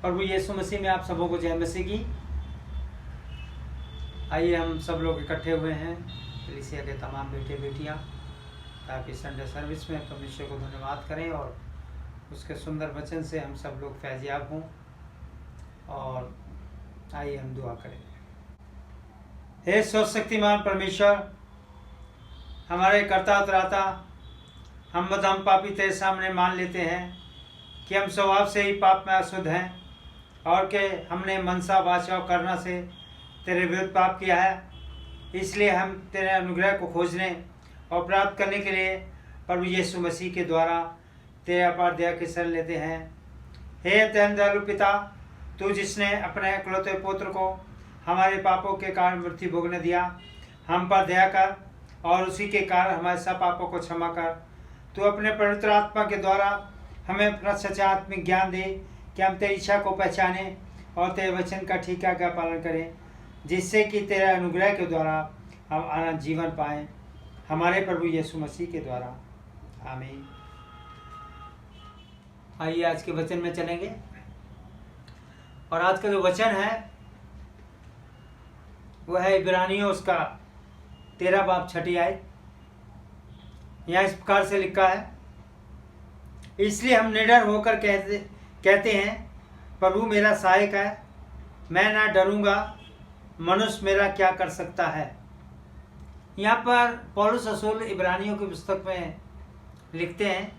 प्रभु यीशु मसीह में आप सबों को जय मसीह की। आइए हम सब लोग इकट्ठे हुए हैं कलीसिया के तमाम बेटे बेटियां, ताकि संडे सर्विस में परमेश्वर को धन्यवाद करें और उसके सुंदर वचन से हम सब लोग फैजियाब हों। और आइए हम दुआ करें। हे सर्वशक्तिमान परमेश्वर, हमारे कर्ता त्राता, हम पापी तेरे सामने मान लेते हैं कि हम स्वभाव से ही पाप में अशुद्ध हैं और कि हमने मनसा वाचा करना से तेरे विरुद्ध पाप किया है। इसलिए हम तेरे अनुग्रह को खोजने और प्राप्त करने के लिए प्रभु यीशु मसीह के द्वारा तेरे अपार दया की शरण लेते हैं। हे अत्यंत दयालु पिता, तू जिसने अपने इकलौते पुत्र को हमारे पापों के कारण मृत्यु भोगने दिया, हम पर दया कर और उसी के कारण हमारे सब पापों को क्षमा कर। तू अपने पवित्र आत्मा के द्वारा हमें अपना सच्चा आत्मिक ज्ञान दे कि हम तेरी इच्छा को पहचानें और तेरे वचन का ठीक का पालन करें, जिससे कि तेरे अनुग्रह के द्वारा हम आनंद जीवन पाएं, हमारे प्रभु यीशु मसीह के द्वारा। आमीन। आइए आज के वचन में चलेंगे। और आज का जो वचन है वह है इब्रानियों उसका 13 बाब 6 आयत। यहाँ इस प्रकार से लिखा है, इसलिए हम निडर होकर कहते हैं, प्रभु मेरा सहायक है, मैं ना डरूंगा, मनुष्य मेरा क्या कर सकता है। यहाँ पर पौलुस रसूल इब्रानियों की पुस्तक में लिखते हैं,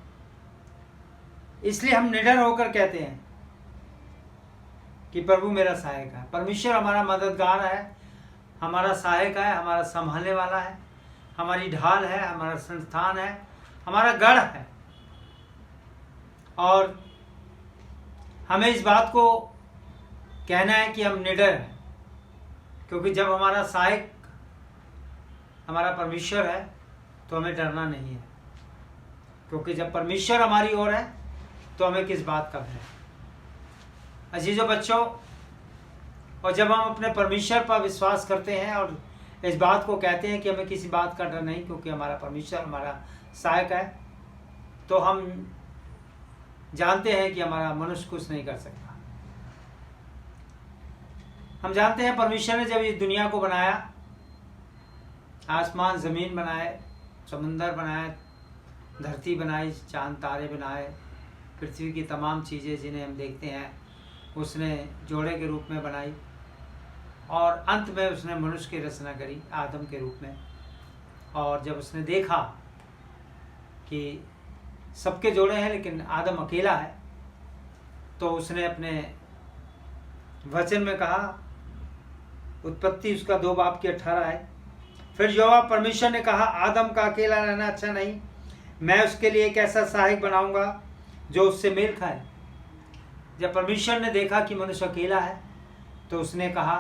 इसलिए हम निडर होकर कहते हैं कि प्रभु मेरा सहायक है। परमेश्वर हमारा मददगार है, हमारा सहायक है, हमारा संभालने वाला है, हमारी ढाल है, हमारा संस्थान है, हमारा गढ़ है। और हमें इस बात को कहना है कि हम निडर हैं, क्योंकि जब हमारा सहायक हमारा परमेश्वर है तो हमें डरना नहीं है, क्योंकि जब परमेश्वर हमारी ओर है तो हमें किस बात का भय। अजीजों बच्चों, और जब हम अपने परमेश्वर पर विश्वास करते हैं और इस बात को कहते हैं कि हमें किसी बात का डर नहीं, क्योंकि हमारा परमेश्वर हमारा सहायक है, तो हम जानते हैं कि हमारा मनुष्य कुछ नहीं कर सकता। हम जानते हैं परमेश्वर ने जब इस दुनिया को बनाया, आसमान ज़मीन बनाए, समुंदर बनाए, धरती बनाई, चांद तारे बनाए, पृथ्वी की तमाम चीज़ें जिन्हें हम देखते हैं उसने जोड़े के रूप में बनाई, और अंत में उसने मनुष्य की रचना करी आदम के रूप में। और जब उसने देखा कि सबके जोड़े हैं लेकिन आदम अकेला है, तो उसने अपने वचन में कहा, उत्पत्ति उसका 2 बाब की 18 है, फिर यहोवा परमेश्वर ने कहा, आदम का अकेला रहना अच्छा नहीं, मैं उसके लिए एक ऐसा सहायक बनाऊंगा जो उससे मेल खाए। जब परमेश्वर ने देखा कि मनुष्य अकेला है, तो उसने कहा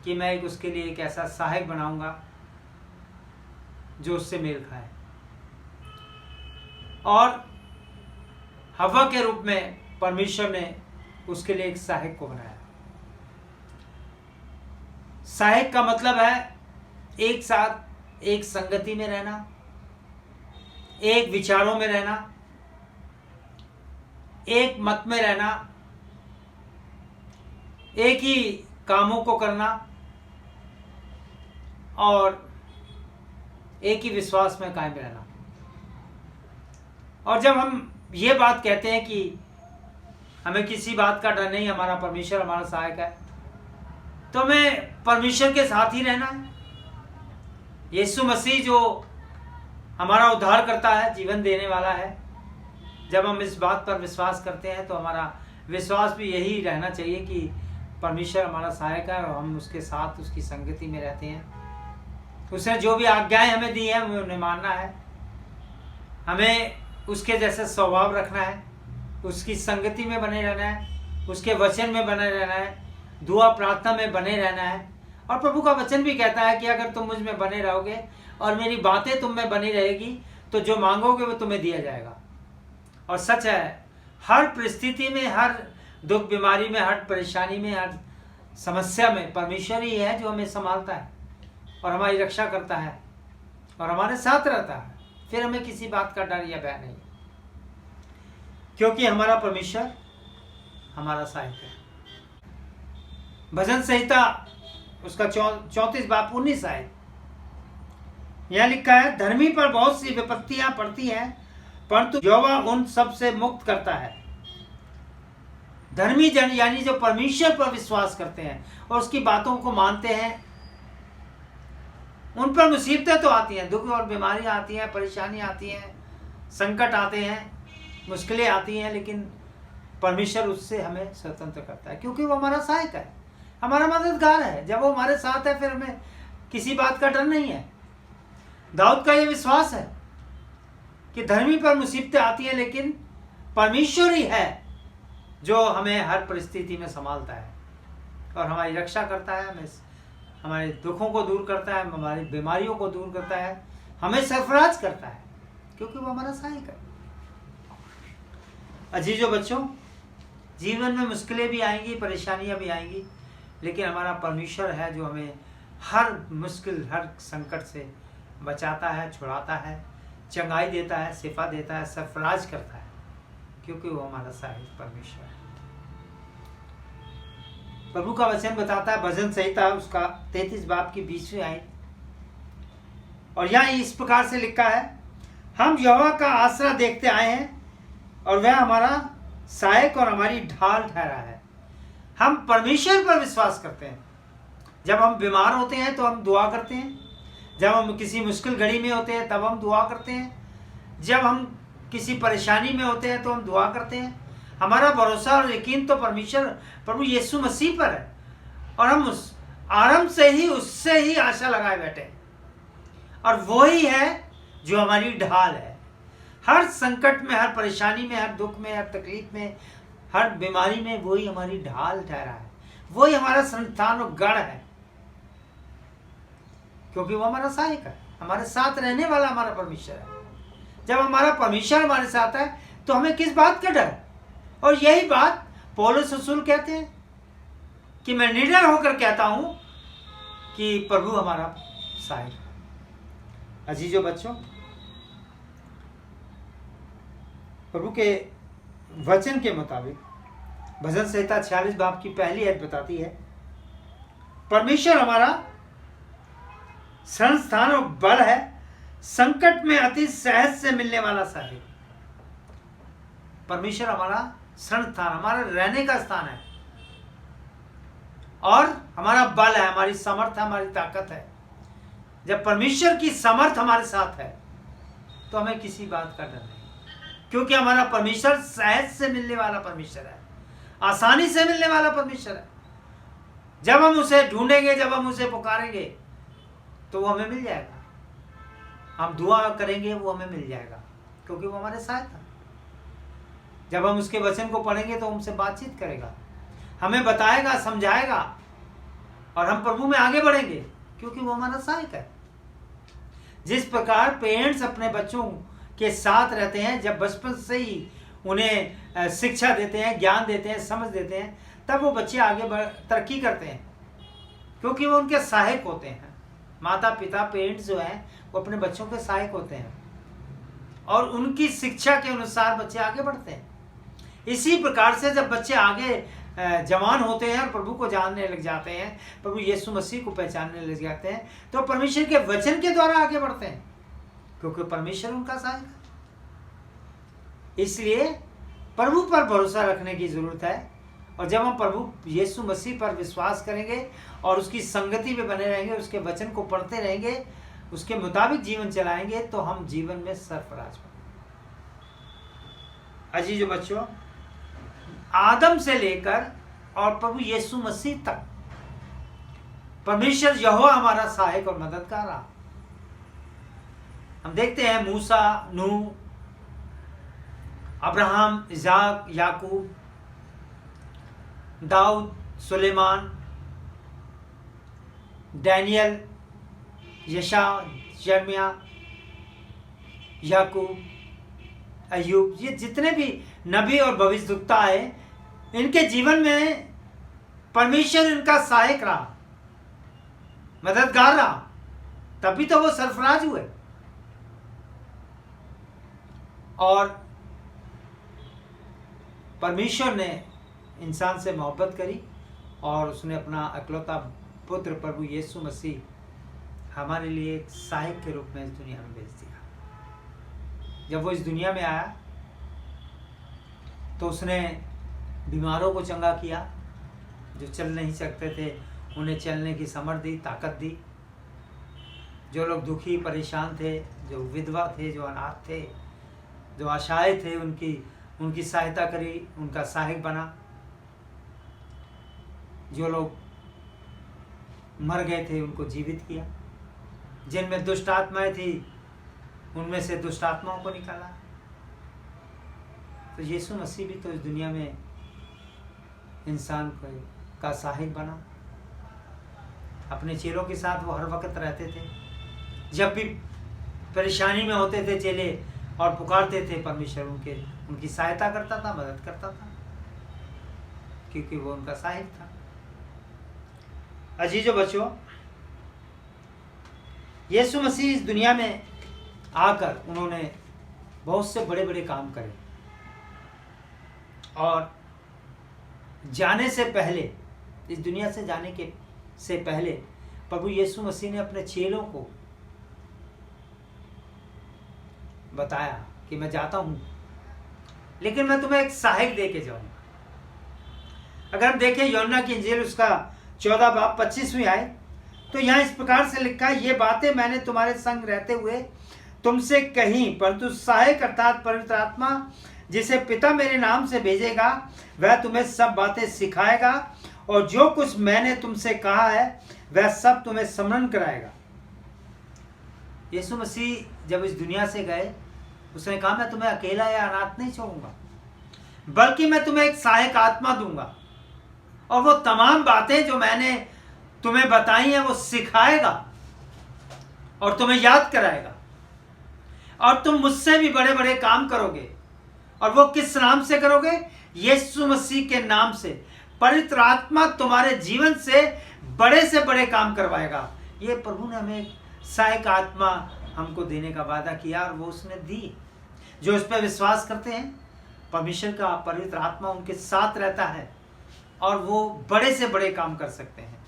कि मैं उसके लिए एक ऐसा सहायक बनाऊंगा जो उससे मेल खाए। और हवा के रूप में परमेश्वर ने उसके लिए एक सहायक को बनाया। सहायक का मतलब है एक साथ एक संगति में रहना, एक विचारों में रहना, एक मत में रहना, एक ही कामों को करना और एक ही विश्वास में कायम रहना। और जब हम ये बात कहते हैं कि हमें किसी बात का डर नहीं, हमारा परमेश्वर हमारा सहायक है, तो हमें परमेश्वर के साथ ही रहना है। यीशु मसीह जो हमारा उद्धार करता है, जीवन देने वाला है, जब हम इस बात पर विश्वास करते हैं तो हमारा विश्वास भी यही रहना चाहिए कि परमेश्वर हमारा सहायक है और हम उसके साथ उसकी संगति में रहते हैं। उसने जो भी आज्ञाएं हमें दी हैं हमें उन्हें मानना है, हमें उसके जैसे स्वभाव रखना है, उसकी संगति में बने रहना है, उसके वचन में बने रहना है, दुआ प्रार्थना में बने रहना है। और प्रभु का वचन भी कहता है कि अगर तुम मुझ में बने रहोगे और मेरी बातें तुम में बनी रहेगी तो जो मांगोगे वो तुम्हें दिया जाएगा। और सच है, हर परिस्थिति में, हर दुख बीमारी में, हर परेशानी में, हर समस्या में परमेश्वर ही है जो हमें संभालता है और हमारी रक्षा करता है और हमारे साथ रहता है। फिर हमें किसी बात का डर या भय नहीं, क्योंकि हमारा परमेश्वर हमारा सहायक है। भजन संहिता उसका 34 बाब 19 आयत, यह लिखा है, धर्मी पर बहुत सी विपत्तियां पड़ती हैं, परंतु यहोवा उन सब से मुक्त करता है। धर्मी जन यानी जो परमेश्वर पर विश्वास करते हैं और उसकी बातों को मानते हैं, उन पर मुसीबतें तो आती हैं, दुख और बीमारियां आती हैं, परेशानी आती हैं, संकट आते हैं, मुश्किलें आती हैं, लेकिन परमेश्वर उससे हमें स्वतंत्र करता है, क्योंकि वो हमारा सहायक है, हमारा मददगार है। जब वो हमारे साथ है फिर हमें किसी बात का डर नहीं है। दाऊद का ये विश्वास है कि धर्मी पर मुसीबतें आती हैं, लेकिन परमेश्वर ही है जो हमें हर परिस्थिति में संभालता है और हमारी रक्षा करता है, हमें हमारे दुखों को दूर करता है, हमारी बीमारियों को दूर करता है, हमें सरफराज करता है, क्योंकि वो हमारा सहायक है। अजीजों बच्चों, जीवन में मुश्किलें भी आएंगी, परेशानियां भी आएंगी, लेकिन हमारा परमेश्वर है जो हमें हर मुश्किल, हर संकट से बचाता है, छुड़ाता है, चंगाई देता है, शिफा देता है, सरफराज करता है, क्योंकि वो हमारा सहायक परमेश्वर है। प्रभु का वचन बताता है, भजन संहिता उसका 33 बाब की 20वीं आयत, और यहाँ इस प्रकार से लिखा है, हम यहोवा का आसरा देखते आए हैं और वह हमारा सहायक और हमारी ढाल ठहरा है। हम परमेश्वर पर विश्वास करते हैं। जब हम बीमार होते हैं तो हम दुआ करते हैं, जब हम किसी मुश्किल घड़ी में होते हैं तब हम दुआ करते हैं, जब हम किसी परेशानी में होते हैं तो हम दुआ करते हैं। हमारा भरोसा और यकीन तो परमेश्वर प्रभु यीशु मसीह पर है और हम उस आरंभ से ही उससे ही आशा लगाए बैठे हैं, और वो ही है जो हमारी ढाल है। हर संकट में, हर परेशानी में, हर दुख में, हर तकलीफ में, हर बीमारी में वही हमारी ढाल ठहरा है, वही हमारा संस्थान और गढ़ है, क्योंकि वो हमारा सहायक है, हमारे साथ रहने वाला हमारा परमेश्वर है। जब हमारा परमेश्वर हमारे साथ है तो हमें किस बात का डर? और यही बात पौलुस रसूल कहते हैं कि मैं निडर होकर कहता हूं कि प्रभु हमारा सहायक है। अजीजों बच्चों, प्रभु के वचन के मुताबिक भजन संहिता 46 बाब की पहली आयत बताती है, परमेश्वर हमारा शरण स्थान और बल है, संकट में अति सहज से मिलने वाला सहायक। परमेश्वर हमारा शरण स्थान, हमारा रहने का स्थान है और हमारा बल है, हमारी समर्थ है, हमारी ताकत है। जब परमेश्वर की समर्थ हमारे साथ है तो हमें किसी बात का डर नहीं, क्योंकि हमारा परमेश्वर सहज से मिलने वाला परमेश्वर है, आसानी से मिलने वाला परमेश्वर है। जब हम उसे ढूंढेंगे, जब हम उसे पुकारेंगे तो वो हमें मिल जाएगा। हम दुआ करेंगे वो हमें मिल जाएगा, क्योंकि वो हमारे साथ है। जब हम उसके वचन को पढ़ेंगे तो हमसे बातचीत करेगा, हमें बताएगा, समझाएगा, और हम प्रभु में आगे बढ़ेंगे, क्योंकि वो हमारा सहायक है। जिस प्रकार पेरेंट्स अपने बच्चों के साथ रहते हैं, जब बचपन से ही उन्हें शिक्षा देते हैं, ज्ञान देते हैं, समझ देते हैं, तब वो बच्चे आगे तरक्की करते हैं, क्योंकि वो उनके सहायक होते हैं। माता पिता, पेरेंट्स जो हैं वो अपने बच्चों के सहायक होते हैं और उनकी शिक्षा के अनुसार बच्चे आगे बढ़ते हैं। इसी प्रकार से जब बच्चे आगे जवान होते हैं और प्रभु को जानने लग जाते हैं, प्रभु यीशु मसीह को पहचानने लग जाते हैं, तो परमेश्वर के वचन के द्वारा आगे बढ़ते हैं, क्योंकि परमेश्वर उनका सहायक है। इसलिए प्रभु पर भरोसा रखने की जरूरत है, और जब हम प्रभु यीशु मसीह पर विश्वास करेंगे और उसकी संगति में बने रहेंगे, उसके वचन को पढ़ते रहेंगे, उसके मुताबिक जीवन चलाएंगे, तो हम जीवन में सरफराज बनेंगे। अजीजों बच्चों, आदम से लेकर और प्रभु यीशु मसीह तक परमेश्वर यहोवा हमारा सहायक और मददगार रहा। हम देखते हैं मूसा, नूह, अब्राहम, इसाक, याकूब, दाऊद, सुलेमान, डैनियल, यशा, यर्मिया, याकूब, अय्यूब, ये जितने भी नबी और भविष्यवक्ता आए, इनके जीवन में परमेश्वर इनका सहायक रहा, मददगार रहा, तभी तो वो सरफराज हुए। और परमेश्वर ने इंसान से मोहब्बत करी और उसने अपना इकलौता पुत्र प्रभु यीशु मसीह हमारे लिए एक सहायक के रूप में इस दुनिया में भेज दिया। जब वो इस दुनिया में आया तो उसने बीमारों को चंगा किया, जो चल नहीं सकते थे उन्हें चलने की समर्थ दी, ताकत दी। जो लोग दुखी परेशान थे, जो विधवा थे, जो अनाथ थे, जो असहाय थे, उनकी सहायता करी, उनका सहायक बना। जो लोग मर गए थे उनको जीवित किया। जिनमें दुष्ट आत्माएं थी उनमें से दुष्ट आत्माओं को निकाला। तो यीशु मसीह भी तो इस दुनिया में इंसान का सहायक बना। अपने चेलों के साथ वो हर वक्त रहते थे। जब भी परेशानी में होते थे चेले और पुकारते थे, परमेश्वर उनकी सहायता करता था, मदद करता था, क्योंकि वो उनका सहायक था। अजीजों बच्चों, यीशु मसीह इस दुनिया में आकर उन्होंने बहुत से बड़े बड़े काम करे और जाने से पहले, इस दुनिया से जाने से पहले प्रभु यीशु मसीह ने अपने चेलों को बताया कि मैं जाता हूं, लेकिन मैं तुम्हें एक सहायक दे के जाऊंगा। अगर हम देखें यूहन्ना की इंजील उसका 14 बाब 25वीं आए, तो यहाँ इस प्रकार से लिखा है, ये बातें मैंने तुम्हारे संग रहते हुए तुमसे कही, परंतु सहायक अर्थात पवित्र आत्मा जिसे पिता मेरे नाम से भेजेगा वह तुम्हें सब बातें सिखाएगा और जो कुछ मैंने तुमसे कहा है वह सब तुम्हें स्मरण कराएगा। यीशु मसीह जब इस दुनिया से गए, उसने कहा मैं तुम्हें अकेला या अनाथ नहीं छोड़ूंगा, बल्कि मैं तुम्हें एक सहायक आत्मा दूंगा और वो तमाम बातें जो मैंने तुम्हें बताई हैं वो सिखाएगा और तुम्हें याद कराएगा और तुम मुझसे भी बड़े बड़े काम करोगे। और वो किस नाम से करोगे? यीशु मसीह के नाम से। पवित्र आत्मा तुम्हारे जीवन से बड़े काम करवाएगा। ये प्रभु ने हमें सहायक आत्मा हमको देने का वादा किया और वो उसने दी। जो इस पर विश्वास करते हैं, परमेश्वर का पवित्र आत्मा उनके साथ रहता है और वो बड़े से बड़े काम कर सकते हैं।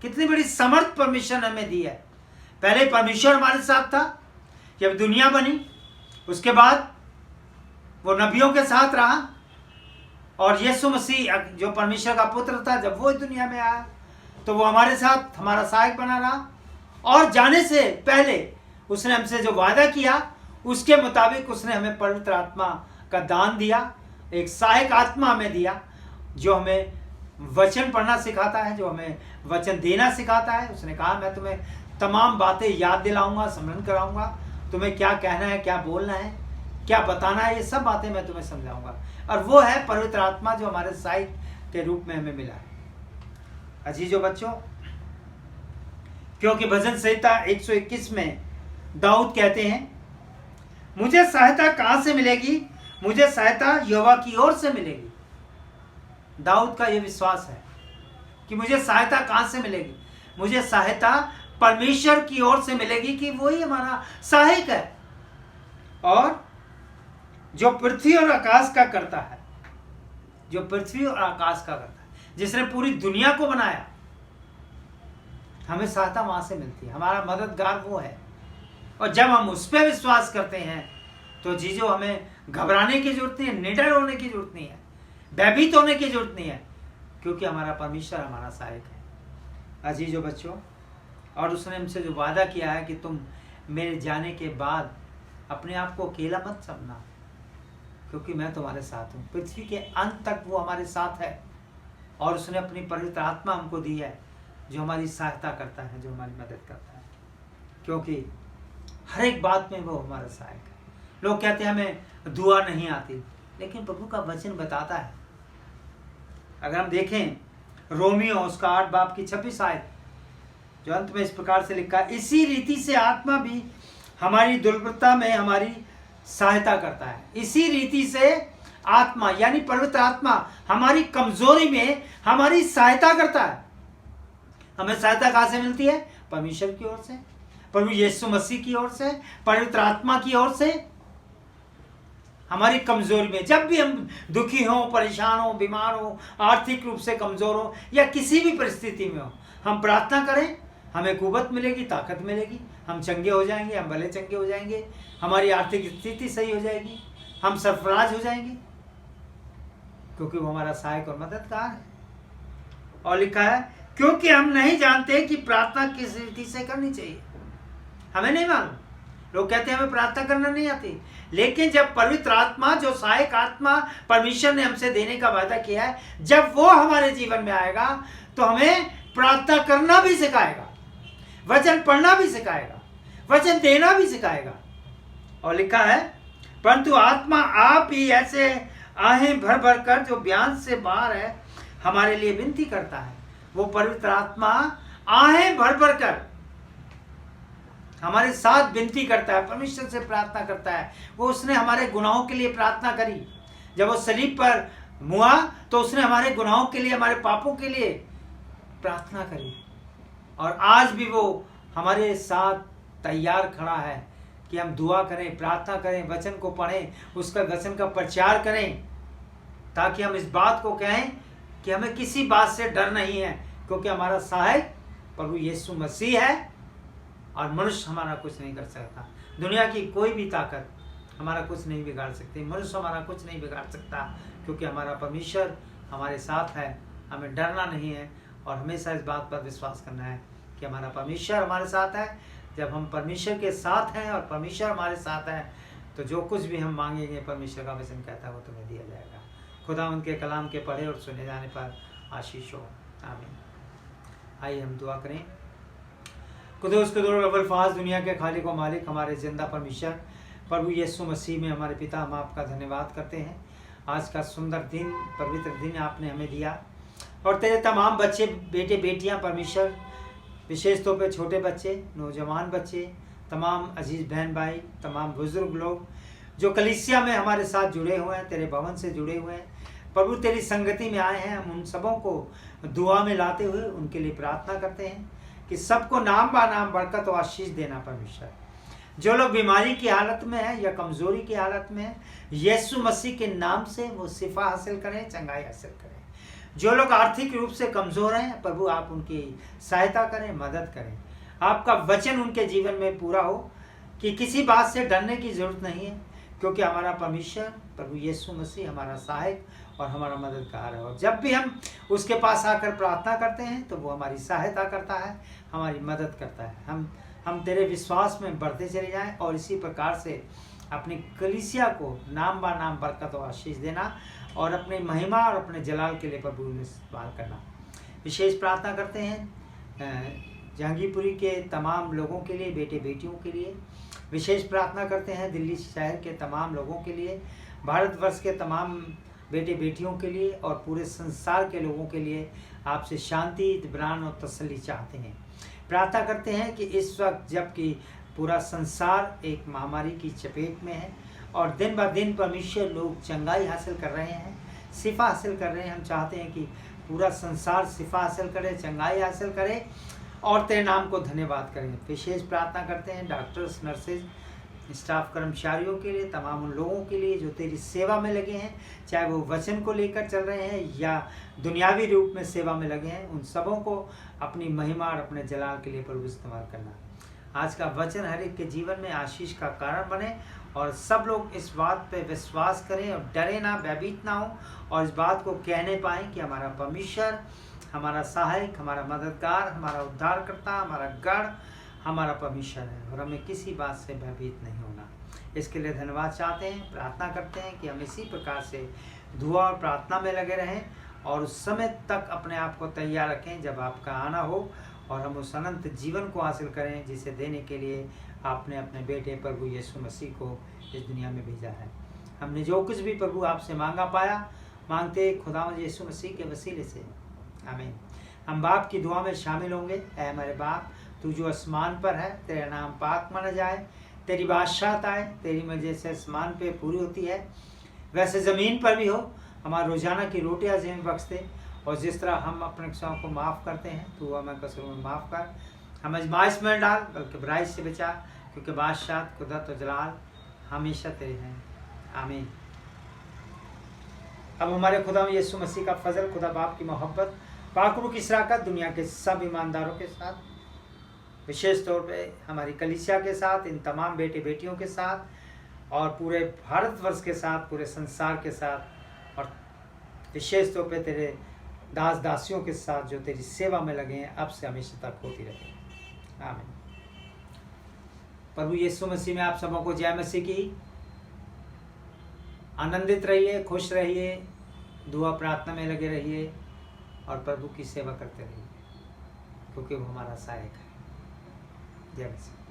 कितनी बड़ी समर्थ परमेश्वर ने हमें दी है। पहले परमेश्वर हमारे साथ था, जब दुनिया बनी उसके बाद वो नबियों के साथ रहा और यीशु मसीह जो परमेश्वर का पुत्र था, जब वो इस दुनिया में आया तो वो हमारे साथ हमारा सहायक बना रहा। और जाने से पहले उसने हमसे जो वादा किया उसके मुताबिक उसने हमें पवित्र आत्मा का दान दिया, एक सहायक आत्मा हमें दिया जो हमें वचन पढ़ना सिखाता है, जो हमें वचन देना सिखाता है। उसने कहा मैं तुम्हें तमाम बातें याद दिलाऊंगा, स्मरण कराऊंगा, तुम्हें क्या कहना है, क्या बोलना है, क्या बताना है, ये सब बातें मैं तुम्हें समझाऊंगा। और वो है पवित्र आत्मा जो हमारे सहायक के रूप में हमें मिला है। अजीजों बच्चों, क्योंकि भजन संहिता 121 में दाऊद कहते हैं, मुझे सहायता कहां से मिलेगी? मुझे सहायता यहोवा की ओर से मिलेगी। दाऊद का यह विश्वास है कि मुझे सहायता कहां से मिलेगी? मुझे सहायता परमेश्वर की ओर से मिलेगी, कि वही हमारा सहायक है और जो पृथ्वी और आकाश का करता है, जो पृथ्वी और आकाश का करता है, जिसने पूरी दुनिया को बनाया। हमें सहायता वहां से मिलती है, हमारा मददगार वो है। और जब हम उस पर विश्वास करते हैं तो जीजो हमें घबराने की जरूरत नहीं है, निडर होने की जरूरत नहीं है, भयभीत होने की जरूरत नहीं है, क्योंकि हमारा परमेश्वर हमारा सहायक है। अजीजों बच्चों, और उसने हमसे जो वादा किया है कि तुम मेरे जाने के बाद अपने आप को अकेला मत समझना, क्योंकि मैं तुम्हारे साथ हूँ। पृथ्वी के अंत तक वो हमारे साथ है और उसने अपनी पवित्र आत्मा हमको दी है जो हमारी सहायता करता है, जो हमारी मदद करता है, क्योंकि हर एक बात में वो हमारा सहायक है। लोग कहते हैं हमें दुआ नहीं आती, लेकिन प्रभु का वचन बताता है। अगर हम देखें रोमियो उसका 8 बाब की 26 आयत, जो अंत में इस प्रकार से लिखा है, इसी रीति से आत्मा भी हमारी दुर्बलता में हमारी सहायता करता है। इसी रीति से आत्मा यानी पवित्र आत्मा हमारी कमजोरी में हमारी सहायता करता है। हमें सहायता कहां से मिलती है? परमेश्वर की ओर से, प्रभु यीशु मसीह की ओर से, पवित्र आत्मा की ओर से। हमारी कमजोरी में जब भी हम दुखी हो, परेशान हो, बीमार हो, आर्थिक रूप से कमजोर हो या किसी भी परिस्थिति में हो, हम प्रार्थना करें, हमें कुव्वत मिलेगी, ताकत मिलेगी, हम चंगे हो जाएंगे, हम भले चंगे हो जाएंगे, हमारी आर्थिक स्थिति सही हो जाएगी, हम सरफराज हो जाएंगे, क्योंकि वो हमारा सहायक और मददगार है। और लिखा है, क्योंकि हम नहीं जानते कि प्रार्थना किस रीति से करनी चाहिए। हमें नहीं मालूम। लोग कहते हैं हमें प्रार्थना करना नहीं आती, लेकिन जब पवित्र आत्मा, जो सहायक आत्मा परमेश्वर ने हमसे देने का वादा किया है, जब वो हमारे जीवन में आएगा तो हमें प्रार्थना करना भी सिखाएगा, वचन पढ़ना भी सिखाएगा, वचन देना भी सिखाएगा। और लिखा है, परंतु आत्मा आप ही ऐसे आहें भर भर कर जो बयान से बाहर है हमारे लिए विनती करता है। वो पवित्र आत्मा आहें भर भर कर हमारे साथ विनती करता है, परमेश्वर से प्रार्थना करता है। वो उसने हमारे गुनाहों के लिए प्रार्थना करी। जब वो सलीब पर मुआ तो उसने हमारे गुनाहों के लिए, हमारे पापों के लिए प्रार्थना करी। और आज भी वो हमारे साथ तैयार खड़ा है कि हम दुआ करें, प्रार्थना करें, वचन को पढ़ें, उसका वचन का प्रचार करें, ताकि हम इस बात को कहें कि हमें किसी बात से डर नहीं है, क्योंकि हमारा सहायक प्रभु यीशु मसीह है और मनुष्य हमारा कुछ नहीं कर सकता। दुनिया की कोई भी ताकत हमारा कुछ नहीं बिगाड़ सकती, मनुष्य हमारा कुछ नहीं बिगाड़ सकता, क्योंकि हमारा परमेश्वर हमारे साथ है। हमें डरना नहीं है और हमेशा इस बात पर विश्वास करना है कि हमारा परमेश्वर हमारे साथ है। जब हम परमेश्वर के साथ हैं और परमेश्वर हमारे साथ है तो जो कुछ भी हम मांगेंगे, परमेश्वर का वचन कहता है वो तुम्हें दिया जाएगा। खुदा उनके कलाम के पढ़े और सुने जाने पर आशीष हो। आमीन। आइए हम दुआ करें। कुदूस अव्वल फाज, दुनिया के खालिक व मालिक, हमारे जिंदा परमेश्वर प्रभु यीशु मसीह में हमारे पिता, हम आपका धन्यवाद करते हैं। आज का सुंदर दिन, पवित्र दिन आपने हमें दिया और तेरे तमाम बच्चे, बेटे बेटियां परमेश्वर, विशेष तौर पे छोटे बच्चे, नौजवान बच्चे, तमाम अजीज बहन भाई, तमाम बुजुर्ग लोग जो कलीसिया में हमारे साथ जुड़े हुए हैं, तेरे भवन से जुड़े हुए हैं प्रभु, तेरी संगति में आए हैं, हम उन सबों को दुआ में लाते हुए उनके लिए प्रार्थना करते हैं कि सबको नाम बा नाम बरकत और आशीष देना परमेश्वर। जो लोग बीमारी की हालत में है या कमजोरी की हालत में है, यीशु मसीह के नाम से वो शिफा हासिल करें, चंगाई हासिल करें। जो लोग आर्थिक रूप से कमजोर हैं प्रभु, आप उनकी सहायता करें, मदद करें। आपका वचन उनके जीवन में पूरा हो कि किसी बात से डरने की जरूरत नहीं है, क्योंकि हमारा परमेश्वर प्रभु यीशु मसीह हमारा सहायक और हमारा मददगार है। और जब भी हम उसके पास आकर प्रार्थना करते हैं तो वो हमारी सहायता करता है, हमारी मदद करता है। हम तेरे विश्वास में बढ़ते चले जाएं और इसी प्रकार से अपनी कलीसिया को नाम बा नाम बरकत और आशीष देना और अपनी महिमा और अपने जलाल के लिए प्रभु में इस्तेमाल करना। विशेष प्रार्थना करते हैं जहांगीरपुरी के तमाम लोगों के लिए, बेटे बेटियों के लिए। विशेष प्रार्थना करते हैं दिल्ली शहर के तमाम लोगों के लिए, भारतवर्ष के तमाम बेटे बेटियों के लिए और पूरे संसार के लोगों के लिए आपसे शांति, इत्मीनान और तसल्ली चाहते हैं। प्रार्थना करते हैं कि इस वक्त जबकि पूरा संसार एक महामारी की चपेट में है और दिन ब दिन परमेश्वर लोग चंगाई हासिल कर रहे हैं, शिफा हासिल कर रहे हैं, हम चाहते हैं कि पूरा संसार शिफा हासिल करे, चंगाई हासिल करे और तेरे नाम को धन्यवाद करें। विशेष प्रार्थना करते हैं डॉक्टर्स, नर्सेज, स्टाफ कर्मचारियों के लिए, तमाम उन लोगों के लिए जो तेरी सेवा में लगे हैं, चाहे वो वचन को लेकर चल रहे हैं या दुनियावी रूप में सेवा में लगे हैं, उन सबों को अपनी महिमा और अपने जलाल के लिए प्रभु इस्तेमाल करना। आज का वचन हर एक के जीवन में आशीष का कारण बने और सब लोग इस बात पे विश्वास करें और डरे ना, भयभीत ना हो और इस बात को कहने पाएँ कि हमारा परमेश्वर हमारा सहायक, हमारा मददगार, हमारा उद्धारकर्ता, हमारा गढ़, हमारा परमेश्वर है और हमें किसी बात से भयभीत नहीं होना। इसके लिए धन्यवाद चाहते हैं। प्रार्थना करते हैं कि हम इसी प्रकार से दुआ और प्रार्थना में लगे रहें और उस समय तक अपने आप को तैयार रखें जब आपका आना हो और हम उस अनंत जीवन को हासिल करें जिसे देने के लिए आपने अपने बेटे प्रभु यीशु मसीह को इस दुनिया में भेजा है। हमने जो कुछ भी प्रभु आपसे मांगते खुदावंद यीशु मसीह के वसीले से, आमीन। हम बाप की दुआ में शामिल होंगे। ऐ हमारे बाप, तू जो आसमान पर है, तेरा नाम पाक माना जाए, तेरी बादशाहत आए, तेरी मर्जी जैसे आसमान पे पूरी होती है वैसे ज़मीन पर भी हो। हमारा रोज़ाना की रोटियाँ हमें बख्श दे, और जिस तरह हम अपने कसूरों को माफ़ करते हैं तू हमें कसूरों में माफ़ कर। हम आज़माइश में डाल बल्कि बुराई से बचा, क्योंकि बादशाह कुदरत और जलाल हमेशा तेरे हैं। आमीन। अब हमारे खुदा यीशु मसीह का फजल, खुदा बाप की मोहब्बत, पाक रूह की शराकत दुनिया के सब ईमानदारों के साथ, विशेष तौर पे हमारी कलीसिया के साथ, इन तमाम बेटे बेटियों के साथ और पूरे भारतवर्ष के साथ, पूरे संसार के साथ, और विशेष तौर पे तेरे दास दासियों के साथ जो तेरी सेवा में लगे हैं, अब से हमेशा तक होती रहे। आमीन। प्रभु यीशु मसीह में आप सबों को जय मसीह की। आनंदित रहिए, खुश रहिए, दुआ प्रार्थना में लगे रहिए और प्रभु की सेवा करते रहिए, क्योंकि वो हमारा सहायक है। जय मसीह।